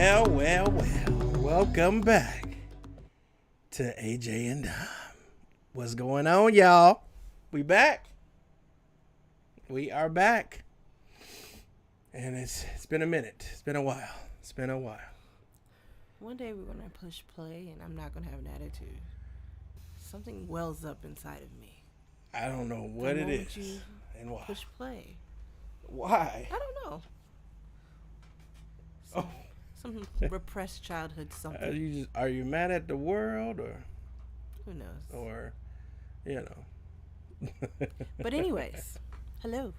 Well. Welcome back to AJ and Dom. What's going on, y'all? We back. We are back. And it's been a minute. It's been a while. One day we're going to push play and I'm not going to have an attitude. Something wells up inside of me. I don't know what it is and why. Push play. Why? I don't know. Some repressed childhood something. Are you mad at the world or? Who knows? Or, But anyways, hello.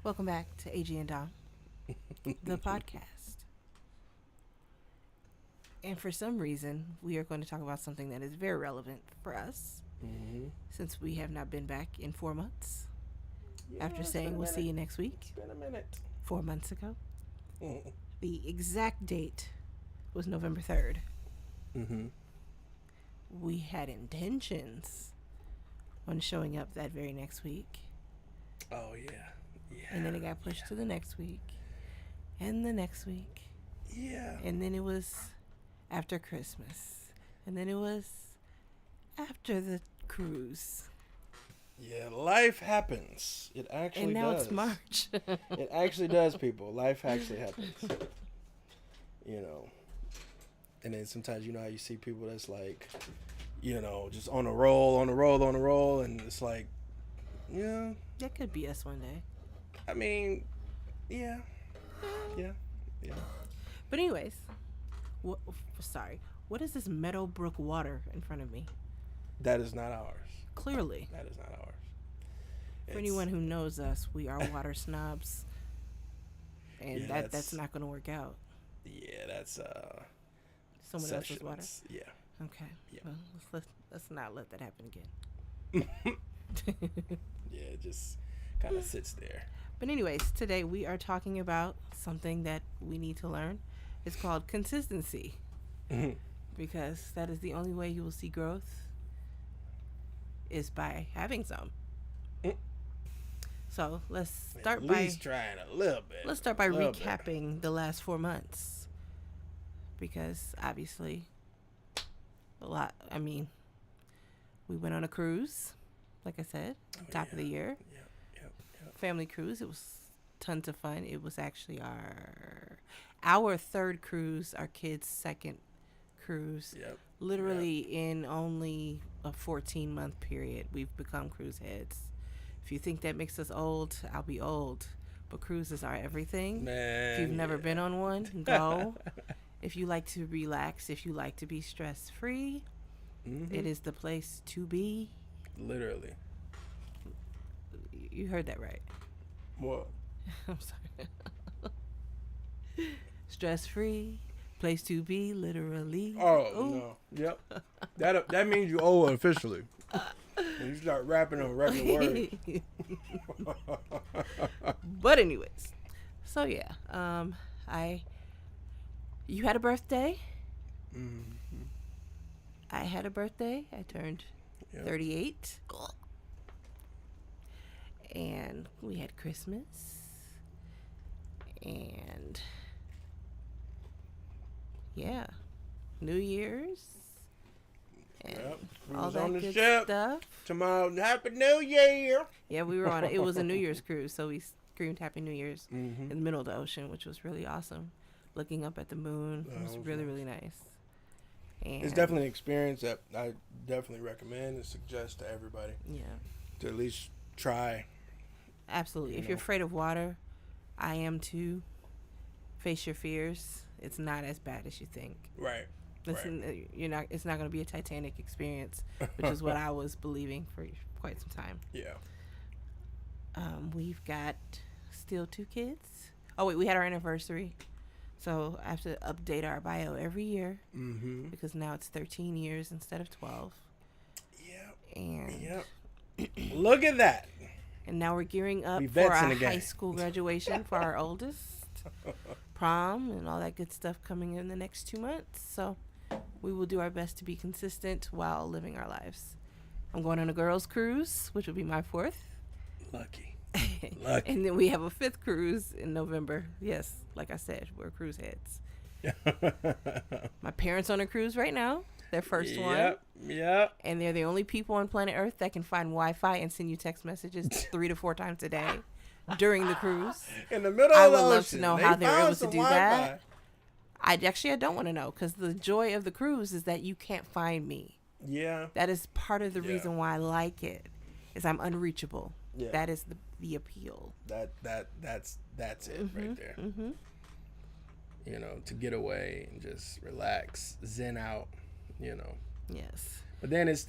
Welcome back to AG and Dom, the podcast. And for some reason, we are going to talk about something that is very relevant for us, since we have not been back in 4 months. After saying we'll see you next week. It's been a minute. 4 months ago. The exact date was November 3rd. We had intentions on showing up that very next week. Oh, yeah. And then it got pushed to the next week. And the next week. Yeah. And then it was after Christmas. And then it was after the cruise. Yeah, life happens. It actually does. And now it's March. It actually does, people. Life actually happens. And then sometimes how you see people that's like, just on a roll, and it's like, yeah. That could be us one day. I mean, yeah. But anyways, what is this Meadowbrook water in front of me? That is not ours. Clearly. That is not ours. For anyone who knows us, we are water snobs. And that's not going to work out. Yeah, that's someone else's water. Yeah. Okay. Yeah. Well, let's not let that happen again. Yeah, it just kind of sits there. But anyways, today we are talking about something that we need to learn. It's called consistency. Because that is the only way you will see growth is by having some. So let's start At least trying a little bit. Let's start by recapping the last 4 months, because obviously, we went on a cruise, like I said, top of the year. Yep. Family cruise. It was tons of fun. It was actually our third cruise, our kids' second cruise. Yep. Literally in only a 14-month period, we've become cruise heads. If you think that makes us old, I'll be old. But cruises are everything. Man, if you've never been on one, go. If you like to relax, if you like to be stress-free, it is the place to be. Literally. You heard that right. What? I'm sorry. Stress-free, place to be, literally. Oh, Ooh. no. Yep. That means you old officially. When you start rapping on regular words. But anyways, so yeah, you had a birthday. I had a birthday. I turned 38, and we had Christmas, and New Year's. And all that good stuff. Tomorrow, Happy New Year. Yeah, we were on it. It was a New Year's cruise, so we screamed Happy New Year's in the middle of the ocean, which was really awesome. Looking up at the moon, it was really, really nice. And it's definitely an experience that I definitely recommend and suggest to everybody. Yeah. To at least try. Absolutely. If you're afraid of water, I am too. Face your fears. It's not as bad as you think. Right. It's not going to be a Titanic experience, which is what I was believing for quite some time. Yeah. We've got still 2 kids. Oh wait, we had our anniversary, so I have to update our bio every year because now it's 13 years instead of 12. Yeah. And look at that. And now we're gearing up for our high school graduation for our oldest, prom, and all that good stuff coming in the next 2 months. So we will do our best to be consistent while living our lives. I'm going on a girls' cruise, which will be my 4th. Lucky. And then we have a 5th cruise in November. Yes, like I said, we're cruise heads. My parents on a cruise right now. Their first one. Yep. And they're the only people on planet Earth that can find Wi-Fi and send you text messages 3 to 4 times a day during the cruise. In the middle of the ocean. I would love to know how they're able to do Wi-Fi. that. I don't want to know, because the joy of the cruise is that you can't find me. Yeah. That is part of the reason why I like it, is I'm unreachable. Yeah. That is the appeal. That's it right there. Mm-hmm. You know, to get away and just relax, zen out, you know. Yes. But then it's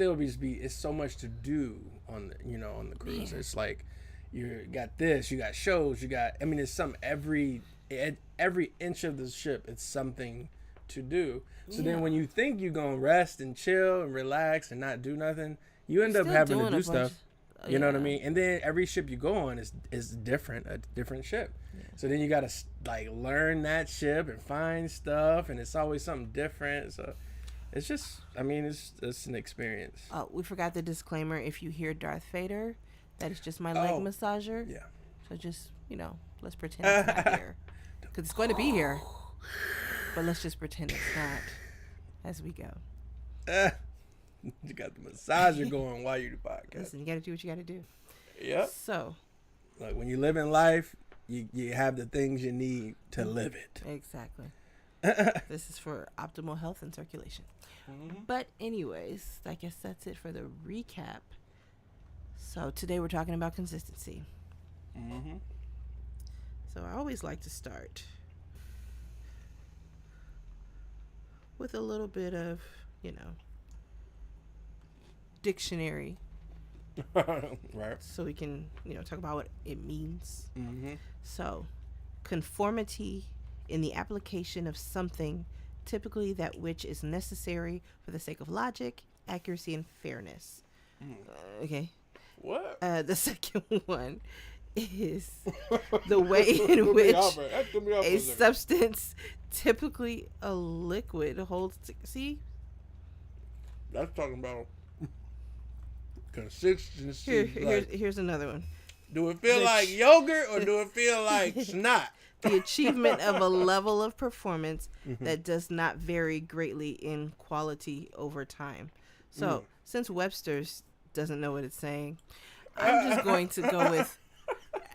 so much to do on the cruise. Yeah. It's like you got this, you got shows, it's some every inch of the ship, it's something to do. So then when you think you're going to rest and chill and relax and not do nothing, you end up having to do stuff. You know what I mean? And then every ship you go on is different, a different ship. Yeah. So then you got to like learn that ship and find stuff, and it's always something different. So it's just, it's an experience. Oh, we forgot the disclaimer. If you hear Darth Vader, that is just my leg massager. Yeah. So just, let's pretend it's not here. Because it's going to be here. But let's just pretend it's not as we go. You got the massager going while you do podcast. Listen, you got to do what you got to do. Yep. So. Look, when you live in life, you have the things you need to live it. Exactly. This is for optimal health and circulation. Mm-hmm. But anyways, I guess that's it for the recap. So today we're talking about consistency. Mm-hmm. So I always like to start with a little bit of, dictionary. Right. So we can, talk about what it means. Mm-hmm. So, conformity in the application of something, typically that which is necessary for the sake of logic, accuracy, and fairness. Okay. What? The second one is the way in which a substance, typically a liquid, holds. See? That's talking about consistency. Here's another one. Do it feel like yogurt or do it feel like snot? The achievement of a level of performance that does not vary greatly in quality over time. So, since Webster's doesn't know what it's saying, I'm just going to go with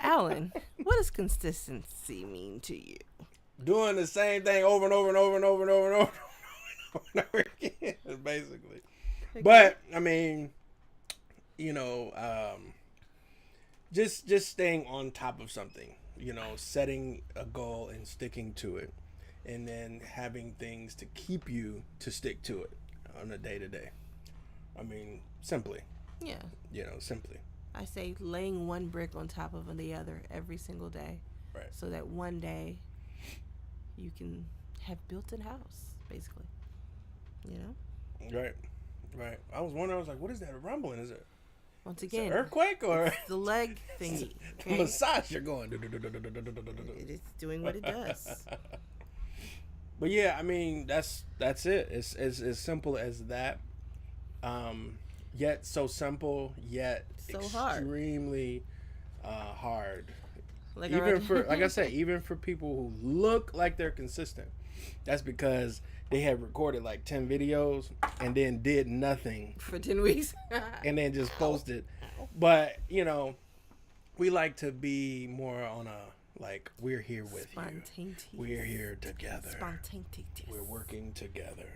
Alan. What does consistency mean to you? Doing the same thing over and over and over and over and over and over and over again, basically. Okay. But just staying on top of something, setting a goal and sticking to it, and then having things to keep you to stick to it on a day-to-day. Simply. Yeah. Simply. I say laying one brick on top of the other every single day. Right. So that one day you can have built a house, basically. Right. I was wondering, what is that rumbling? Is it? Once again, an earthquake or it's the leg thingy? Okay? The massage you're going. It is doing what it does. But yeah, that's it. It's as simple as that. Yet so simple, yet so extremely hard. Like I said, even for people who look like they're consistent, that's because they have recorded like 10 videos and then did nothing for 10 weeks and then just posted. But, we like to be more on a, we're here with you. We're here together. Spontaneous. We're working together.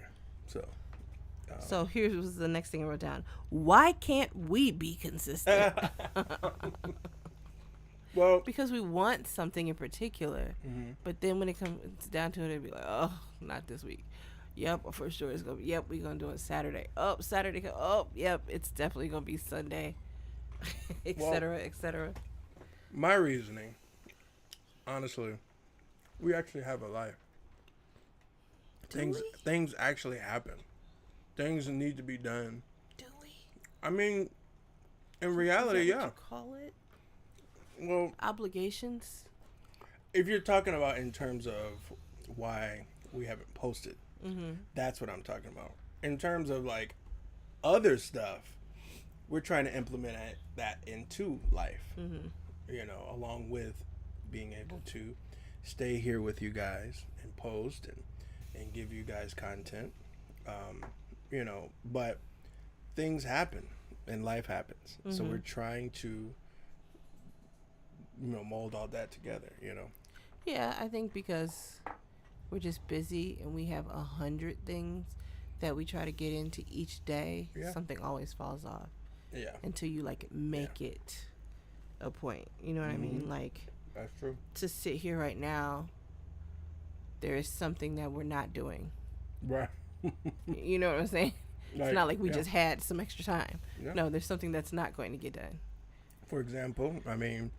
So here's the next thing I wrote down. Why can't we be consistent? Well, because we want something in particular, but then when it comes down to it, it'd be like, oh, not this week. Yep, for sure it's gonna be. Yep, we're gonna do it Saturday. Oh, Saturday. Oh, yep, it's definitely gonna be Sunday, etc., etc. My reasoning, honestly, we actually have a life. Things actually happen. Things need to be done. Do we? In reality, yeah. What you call it? Well, obligations. If you're talking about in terms of why we haven't posted, that's what I'm talking about. In terms of other stuff, we're trying to implement that into life. Along with being able to stay here with you guys and post and and give you guys content. You know, but things happen and life happens. Mm-hmm. So we're trying to, you know, mold all that together, you know. Yeah, I think because we're just busy and we have 100 things that we try to get into each day, something always falls off. Yeah. Until you like make it a point. You know what I mean? Like, that's true. To sit here right now, there is something that we're not doing. Right. You know what I'm saying? It's not like we just had some extra time. Yeah. No, there's something that's not going to get done. For example, I mean,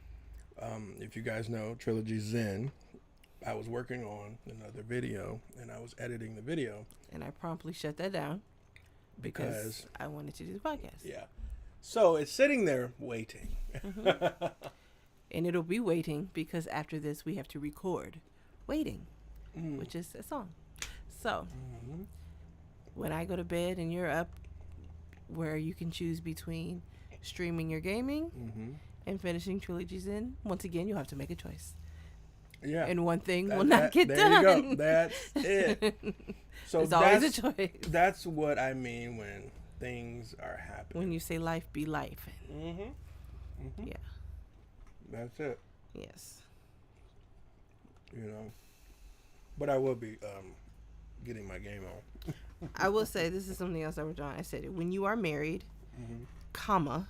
if you guys know Trilogy Zen, I was working on another video and I was editing the video. And I promptly shut that down because I wanted to do the podcast. Yeah. So it's sitting there waiting. Mm-hmm. And it'll be waiting because after this we have to record Waiting, which is a song. So when I go to bed and you're up, where you can choose between streaming your gaming and finishing Trilogy Zen, once again, you'll have to make a choice. Yeah. And one thing will not get done. There you go. That's it. So there's always a choice. That's what I mean when things are happening. When you say life be life. Yeah. That's it. Yes. You know. But I will be getting my game on. I will say, this is something else I wrote down. I said, when you are married, comma,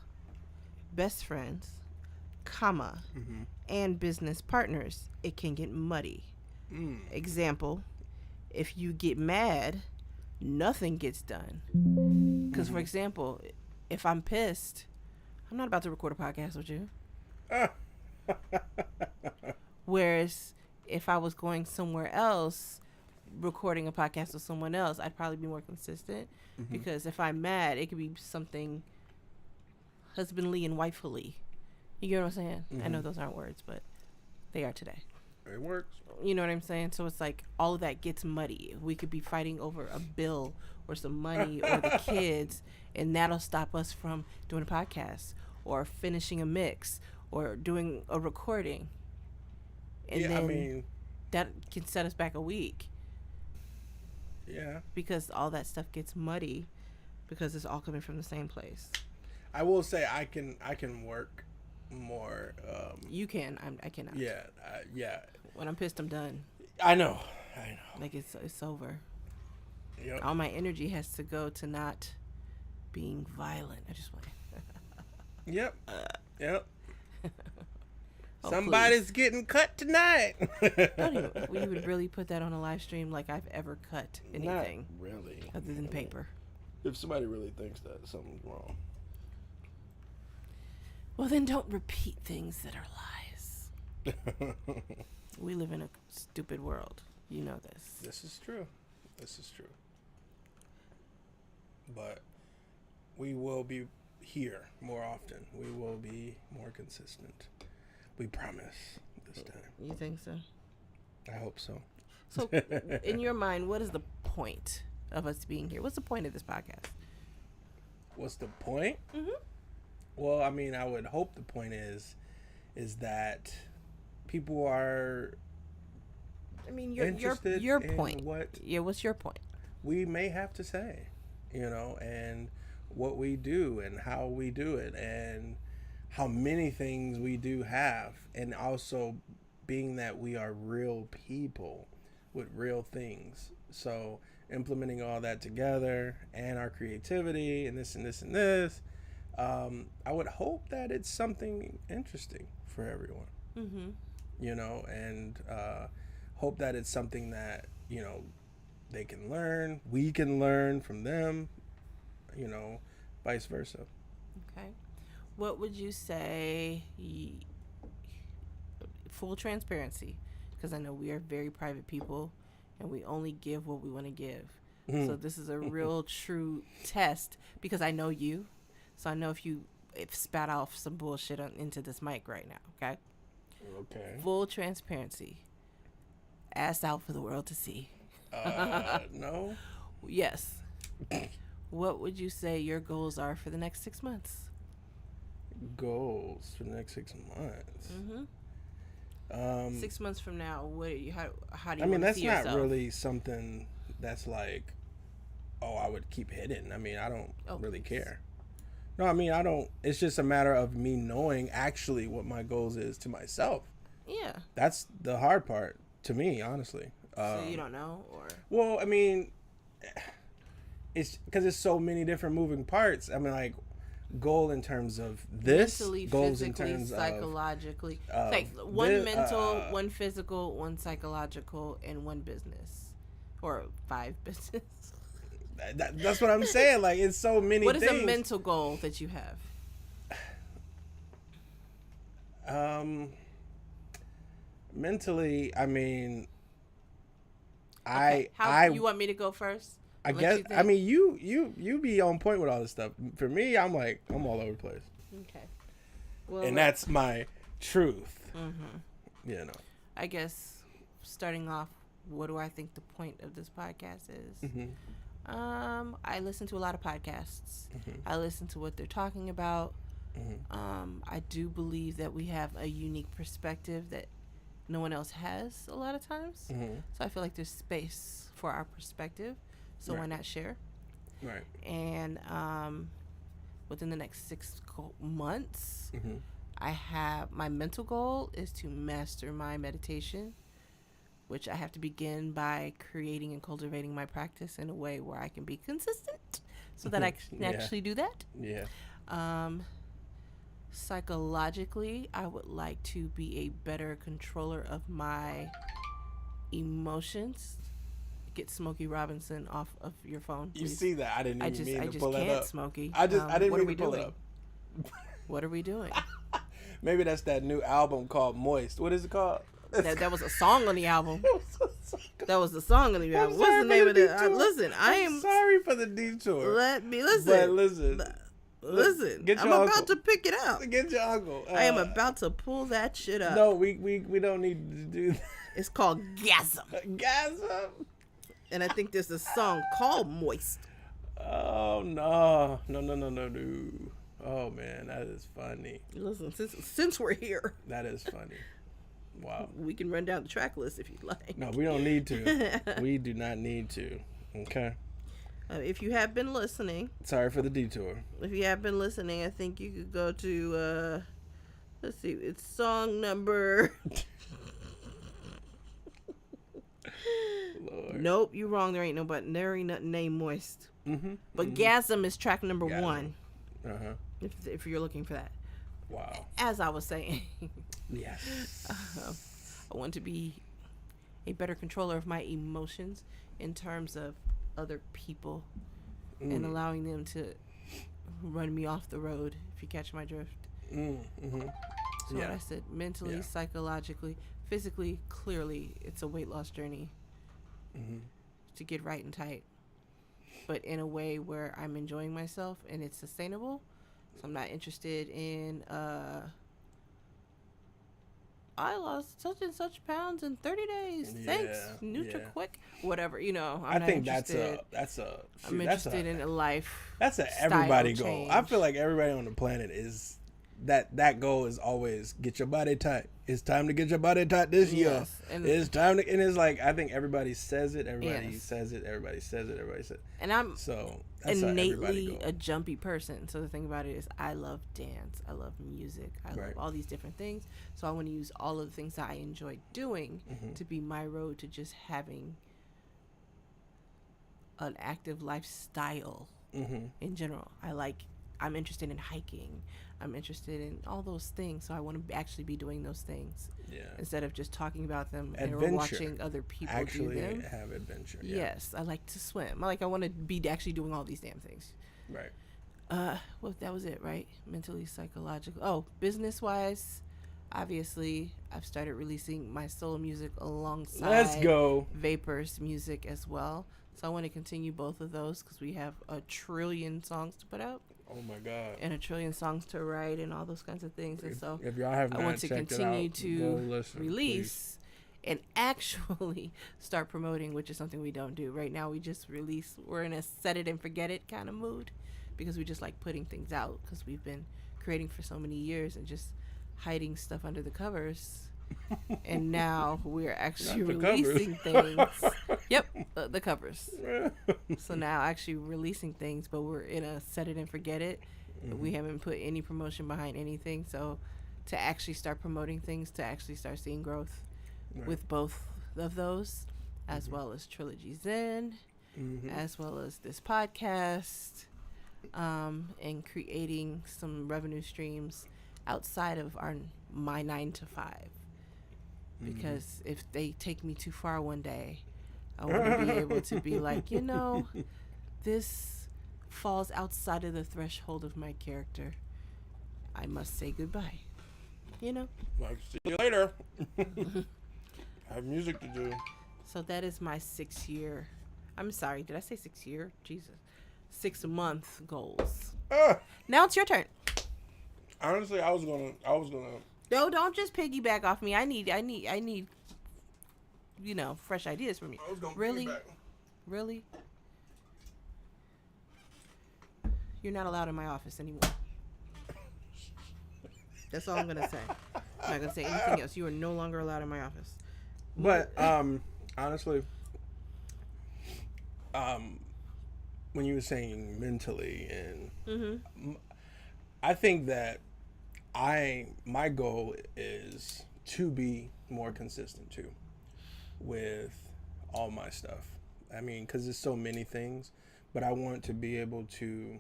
best friends, comma, and business partners, it can get muddy. Example, if you get mad, nothing gets done. Because, for example, if I'm pissed, I'm not about to record a podcast with you. Whereas if I was going somewhere else, recording a podcast with someone else, I'd probably be more consistent. Because if I'm mad, it could be something husbandly and wifely. You get what I'm saying? I know those aren't words, but they are today. It works. You know what I'm saying? So it's like all of that gets muddy. We could be fighting over a bill or some money or the kids, and that'll stop us from doing a podcast or finishing a mix or doing a recording. And then I mean, that can set us back a week. Yeah. Because all that stuff gets muddy because it's all coming from the same place. I will say I can work more. You can. I cannot. Yeah. Yeah. When I'm pissed, I'm done. I know. Like it's over. Yep. All my energy has to go to not being violent. I just want. Yep. Somebody's please. Getting cut tonight. We would really put that on a live stream like I've ever cut anything. Not really. Other than paper. If somebody really thinks that something's wrong. Well, then don't repeat things that are lies. We live in a stupid world. You know this. This is true. But we will be here more often. We will be more consistent. We promise this time. You think so? I hope so. So, in your mind, what is the point of us being here? What's the point of this podcast? What's the point? Well, I mean, I would hope the point is that people are. I mean, your point. What's your point? We may have to say, and what we do and how we do it and how many things we do have, and also being that we are real people with real things. So implementing all that together and our creativity and this and this and this, I would hope that it's something interesting for everyone, and hope that it's something that, they can learn, we can learn from them, vice versa. Okay. What would you say, full transparency, because I know we are very private people and we only give what we want to give. So this is a real true test because I know you. So I know if spat off some bullshit into this mic right now, okay? Okay. Full transparency. Ass out for the world to see. No? Yes. What would you say your goals are for the next 6 months? Goals for the next 6 months? 6 months from now, how do you? I mean, that's not really something that's like, oh, I would keep hidden. I mean, I don't really care. No, I mean, I don't. It's just a matter of me knowing actually what my goals is to myself. Yeah. That's the hard part to me, honestly. So you don't know, or? Well, I mean, it's because there's so many different moving parts. I mean, like, goal in terms of this, mentally, goals physically, in terms psychologically. Like one mental, one physical, one psychological, and one business, or 5 business. That's what I'm saying. Like, it's so many. What is a mental goal that you have? Mentally, I mean, okay. You want me to go first? I guess. I mean, you be on point with all this stuff. For me, I'm all over the place. Okay. Well, and that's my truth. Mm-hmm. You know. I guess starting off, what do I think the point of this podcast is? Mm-hmm. I listen to a lot of podcasts. Mm-hmm. I listen to what they're talking about. Mm-hmm. I do believe that we have a unique perspective that no one else has a lot of times. Mm-hmm. So I feel like there's space for our perspective. So why not share? Right. And within the next 6 months, mm-hmm. I have my mental goal is to master my meditation, which I have to begin by creating and cultivating my practice in a way where I can be consistent so that I can actually do that. Yeah. Psychologically, I would like to be a better controller of my emotions. Get Smokey Robinson off of your phone, please. You see that? I didn't even mean to pull that up. Smokey. I didn't mean to pull it up. What are we doing? Maybe that's that new album called Moist. What is it called? That was a song on the album. That was the song on the album. What's the name of it? Listen, I'm sorry for the detour. Let me listen. But listen. I'm about to pick it out. Get your uncle. I am about to pull that shit up. No, we don't need to do that. It's called Gasm. Gasm. And I think there's a song called Moist. Oh no. Oh man, that is funny. Listen, since we're here, that is funny. Wow. We can run down the track list if you'd like. No, we don't need to. We do not need to. Okay. If you have been listening. Sorry for the detour. If you have been listening, I think you could go to, let's see, it's song number. Lord. Nope, you wrong. There ain't nothing named Moist. Mm-hmm. But Gasm is track number 1. Uh-huh. If you're looking for that. Wow. As I was saying. Yes. I want to be a better controller of my emotions in terms of other people and allowing them to run me off the road, if you catch my drift. Mm-hmm. So what I said, mentally, psychologically, physically, clearly, it's a weight loss journey to get right and tight, but in a way where I'm enjoying myself and it's sustainable. So I'm not interested in I lost such and such pounds in 30 days. Thanks, NutriQuick. Whatever, I think that's I'm interested in a life. That's an everybody goal. I feel like everybody on the planet is that goal is always get your body tight. It's time to get your body tight this year. It's time to, and it's like I think everybody says it. Everybody says it. Everybody says it. Everybody says it. And I'm that's innately a jumpy person. So the thing about it is, I love dance. I love music. I love all these different things. So I want to use all of the things that I enjoy doing to be my road to just having an active lifestyle in general. I'm interested in hiking. I'm interested in all those things. So I want to actually be doing those things instead of just talking about them or watching other people do them. Actually have adventure. Yeah. Yes, I like to swim. I want to be actually doing all these damn things. Right. Well, that was it, right? Mentally, psychological. Oh, business-wise, obviously, I've started releasing my solo music alongside Vapor's music as well. So I want to continue both of those because we have a trillion songs to put out. Oh my God! And a trillion songs to write and all those kinds of things. And so if y'all have I want to continue to release and actually start promoting, which is something we don't do right now. We just release. We're in a set it and forget it kind of mood because we just like putting things out because we've been creating for so many years and just hiding stuff under the covers And now we're actually releasing things. Yep, the covers. So now actually releasing things, but we're in a set it and forget it. We haven't put any promotion behind anything. So to actually start promoting things, to actually start seeing growth with both of those, as well as Trilogy Zen, as well as this podcast, and creating some revenue streams outside of my 9 to 5. Because if they take me too far one day, I want to be able to be like, this falls outside of the threshold of my character. I must say goodbye. Like, see you later. I have music to do. So that is my 6 year. I'm sorry, did I say 6 year? Jesus. 6 month goals. Now it's your turn. Honestly, I was gonna. No, don't just piggyback off me. I need, fresh ideas from you. I was gonna really, piggyback. really. You're not allowed in my office anymore. That's all I'm gonna say. I'm not gonna say anything else. You are no longer allowed in my office. But honestly, when you were saying mentally, and I think that my goal is to be more consistent too with all my stuff. I mean, because there's so many things, but I want to be able to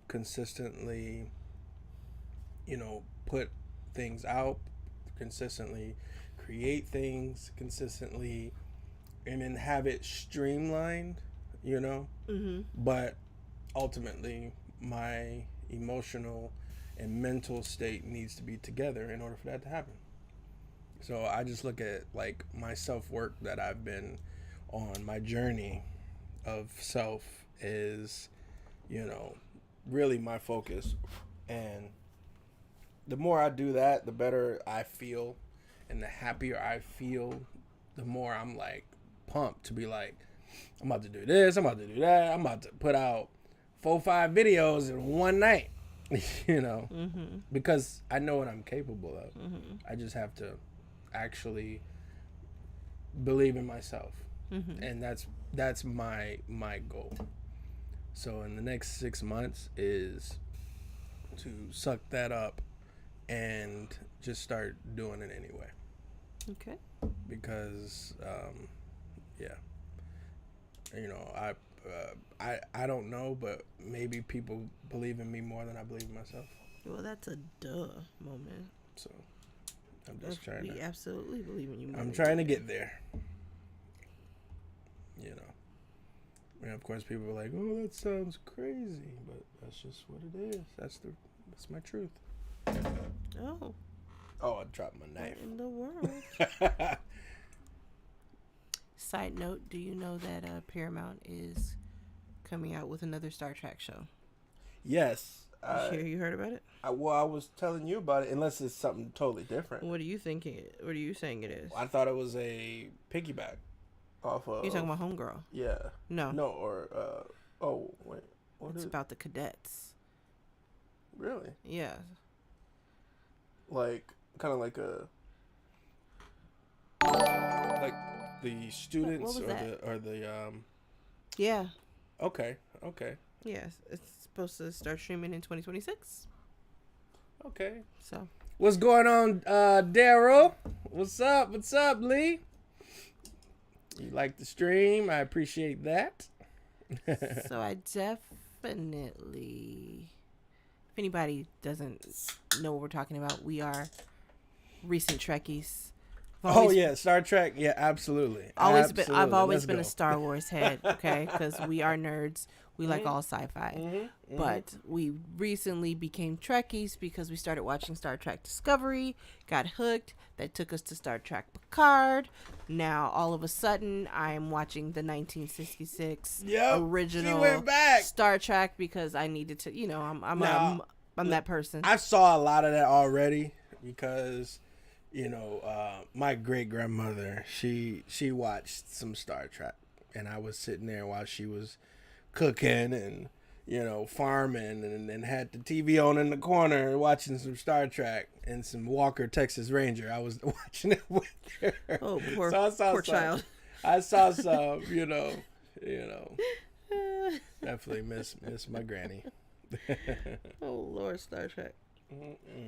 consistently, put things out, consistently create things, consistently, and then have it streamlined, But ultimately, my emotional and mental state needs to be together in order for that to happen. So I just look at like my self-work that I've been on. My journey of self is, really my focus. And the more I do that, the better I feel, and the happier I feel, the more I'm like pumped to be like, I'm about to do this, I'm about to do that, I'm about to put out 4-5 videos in one night. Because I know what I'm capable of. I just have to actually believe in myself, and that's my goal. So in the next 6 months is to suck that up and just start doing it anyway. Okay. Because I don't know, but maybe people believe in me more than I believe in myself. Well, that's a duh moment. So I'm just trying to. We absolutely believe in you more. I'm trying to get there. And of course, people are like, "Oh, that sounds crazy," but that's just what it is. That's my truth. Oh. Oh, I dropped my knife. What in the world? Side note, do you know that Paramount is coming out with another Star Trek show? Yes. You heard about it? I was telling you about it, unless it's something totally different. What are you thinking? What are you saying it is? I thought it was a piggyback off of... You're talking about Homegirl? Yeah. No. No, or... oh, wait. It's about the cadets. Really? Yeah. Like, kind of like a... Like the students or the Yeah. Okay. Yes, it's supposed to start streaming in 2026. Okay. So. What's going on, Daryl? What's up, Lee? You like the stream? I appreciate that. So I definitely, if anybody doesn't know what we're talking about, we are recent Trekkies. Star Trek. Yeah, absolutely. I've always been a Star Wars head, okay? Because we are nerds. We like all sci-fi. But we recently became Trekkies because we started watching Star Trek Discovery, got hooked. That took us to Star Trek Picard. Now, all of a sudden, I'm watching the 1966 original Star Trek because I needed to, I'm that person. I saw a lot of that already because... my great grandmother, she watched some Star Trek, and I was sitting there while she was cooking and farming and had the TV on in the corner watching some Star Trek and some Walker Texas Ranger. I was watching it with her. Oh, poor child. I saw some, definitely miss my granny. Oh, Lord, Star Trek.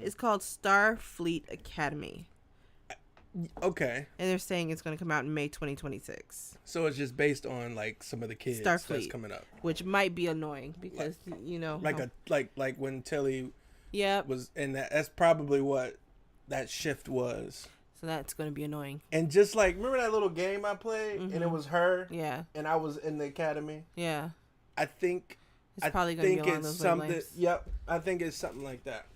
It's called Starfleet Academy. Okay. And they're saying it's going to come out in May 2026. So it's just based on like some of the kids that's coming up, which might be annoying because like when Tilly was, and that's probably what that shift was. So that's going to be annoying. And just like, remember that little game I played, and it was her, and I was in the academy. Yeah. I think it's probably going to be along those something. wavelengths. Yep, I think it's something like that.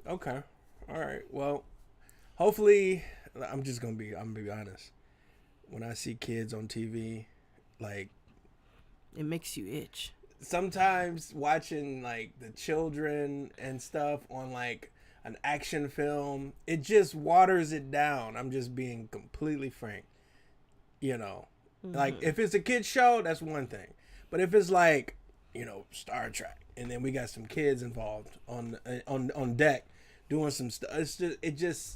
Okay, all right. Well. Hopefully, I'm gonna be honest. When I see kids on TV, like, it makes you itch. Sometimes watching like the children and stuff on like an action film, it just waters it down. I'm just being completely frank. Like if it's a kid's show, that's one thing. But if it's like, Star Trek, and then we got some kids involved on deck. Doing some stuff.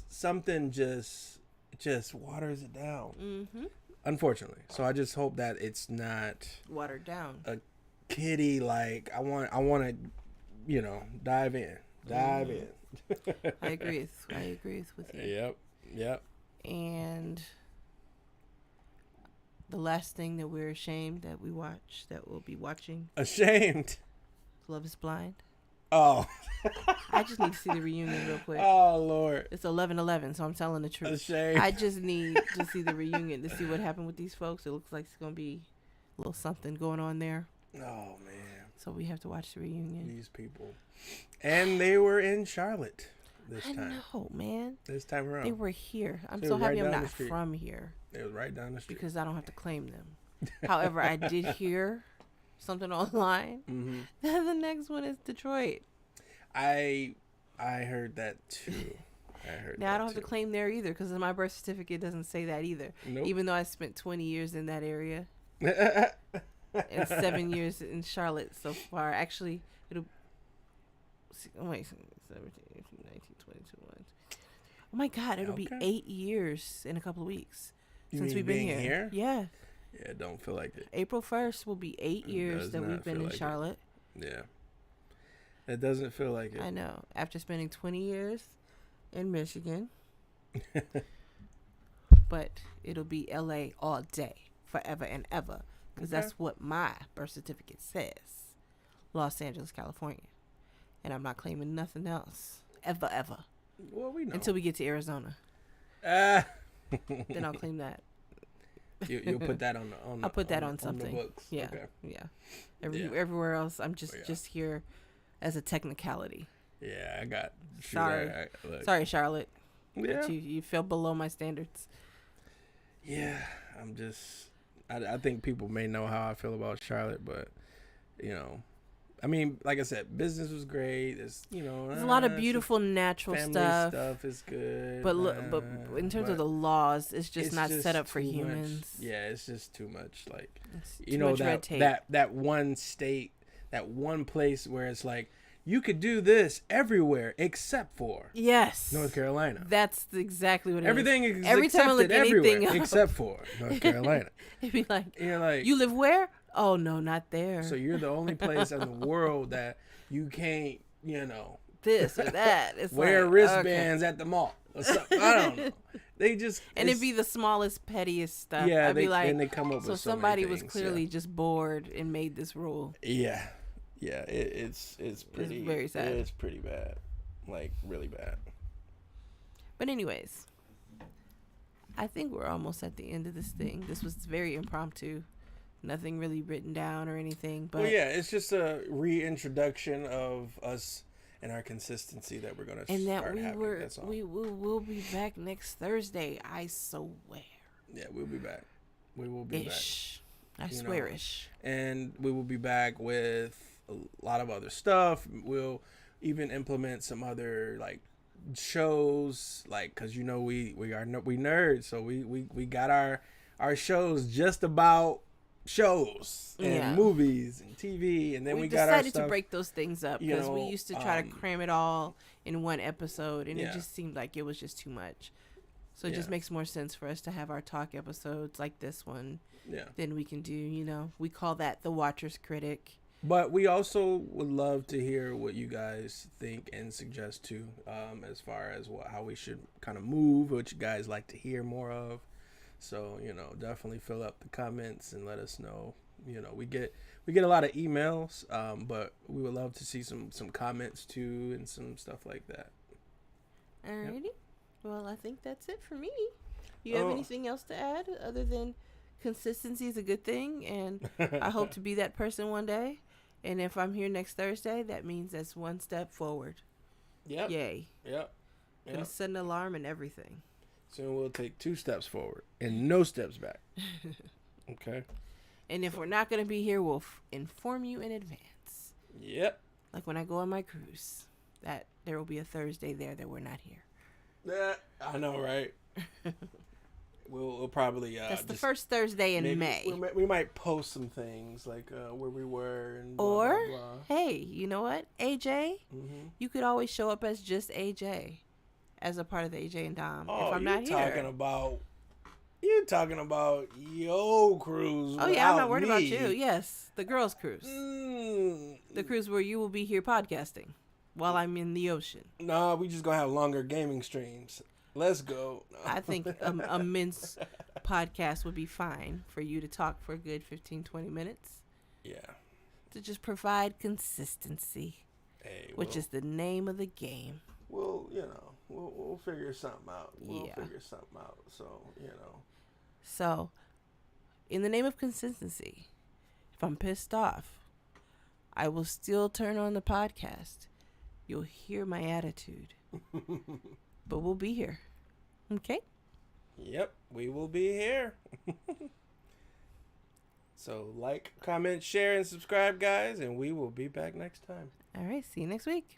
Something just waters it down. Mm-hmm. Unfortunately, so I just hope that it's not watered down. A kiddie like I want to, dive in. I agree with you. Yep. And the last thing that we're ashamed that we'll be watching. Ashamed. Love is Blind. Oh. I just need to see the reunion real quick. Oh, Lord. It's 11/11, so I'm telling the truth. Shame. I just need to see the reunion to see what happened with these folks. It looks like it's going to be a little something going on there. Oh, man. So we have to watch the reunion. These people. And they were in Charlotte this time. I know, man. This time around. They were here. I'm so happy I'm not from here. They were right down the street. Because I don't have to claim them. However, I did hear something online that the next one is Detroit. I heard that too. I don't have to claim there either because my birth certificate doesn't say that either. Nope. Even though I spent 20 years in that area and 7 years in Charlotte so far. Actually, it'll wait 17, 18, 19, 22. Oh my God, it'll be 8 years in a couple of weeks since we've been here. Yeah. Yeah, don't feel like it. April 1st will be 8 years that we've been in Charlotte. Yeah. It doesn't feel like it. I know. After spending 20 years in Michigan. But it'll be LA all day, forever and ever. Because that's what my birth certificate says. Los Angeles, California. And I'm not claiming nothing else. Ever. Well, we know. Until we get to Arizona. Then I'll claim that. You'll put that on I'll put that on something. On the books. Yeah. Okay. Yeah. Everywhere else, I'm just here as a technicality. Yeah, I got. Sorry, Charlotte. Yeah. But you fell below my standards. Yeah, I'm just. I think people may know how I feel about Charlotte, but I mean, like I said, business was great. There's there's a lot of beautiful natural stuff. Stuff is good. But in terms of the laws, it's just not set up for humans. Yeah, it's just too much. Like red tape. that one state, that one place where it's like you could do this everywhere except for North Carolina. That's exactly what it Everything is. Is every time I look anything up, except for North Carolina. It'd be like, you're like, you live where? Oh no, not there. So you're the only place in the world that you can't, this or that. It's wear wristbands at the mall or something. I don't know. They just it'd be the smallest, pettiest stuff. Yeah, I'd be like, and they come up with so somebody many things, was clearly just bored and made this rule. Yeah, it's pretty. It's very sad. It's pretty bad, like really bad. But anyways, I think we're almost at the end of this thing. This was very impromptu. Nothing really written down or anything. But it's just a reintroduction of us and our consistency that we're gonna start having. That's all. We'll be back next Thursday. I swear. Yeah, we'll be back. We will be back. I swear-ish. And we will be back with a lot of other stuff. We'll even implement some other like shows, like because we nerds, so we got our shows just about shows and movies and TV, and then we got our stuff. We decided to break those things up because we used to try to cram it all in one episode, and it just seemed like it was just too much. So it just makes more sense for us to have our talk episodes like this one. Yeah. Then we can do, we call that the Watcher's Critic. But we also would love to hear what you guys think and suggest too, as far as how we should kind of move, what you guys like to hear more of. So, definitely fill up the comments and let us know. We get a lot of emails, but we would love to see some comments too and some stuff like that. Alrighty. Yep. Well, I think that's it for me. You have anything else to add other than consistency is a good thing, and I hope to be that person one day. And if I'm here next Thursday, that means that's one step forward. Yep. Yay. Yep. Gonna set an alarm and everything. Soon we'll take 2 steps forward and no steps back. Okay. And if we're not gonna be here, we'll inform you in advance. Yep. Like when I go on my cruise, that there will be a Thursday there that we're not here. Yeah, I know, right? We'll probably that's the first Thursday in May. We might post some things like where we were and blah, or blah, blah. Hey, you know what, AJ? Mm-hmm. You could always show up as just AJ, as a part of the AJ and Dom. Oh, if I'm not here, you're talking about yo cruise. Oh yeah, I'm not worried about you. Yes, the girls' cruise, the cruise where you will be here podcasting while I'm in the ocean. No, we just gonna have longer gaming streams. Let's go. No. I think a men's podcast would be fine for you to talk for a good 15-20 minutes. Yeah. To just provide consistency, which is the name of the game. We'll figure something out. So, in the name of consistency, if I'm pissed off, I will still turn on the podcast. You'll hear my attitude. But we'll be here. Okay? Yep, we will be here. So like, comment, share, and subscribe, guys, and we will be back next time. All right, see you next week.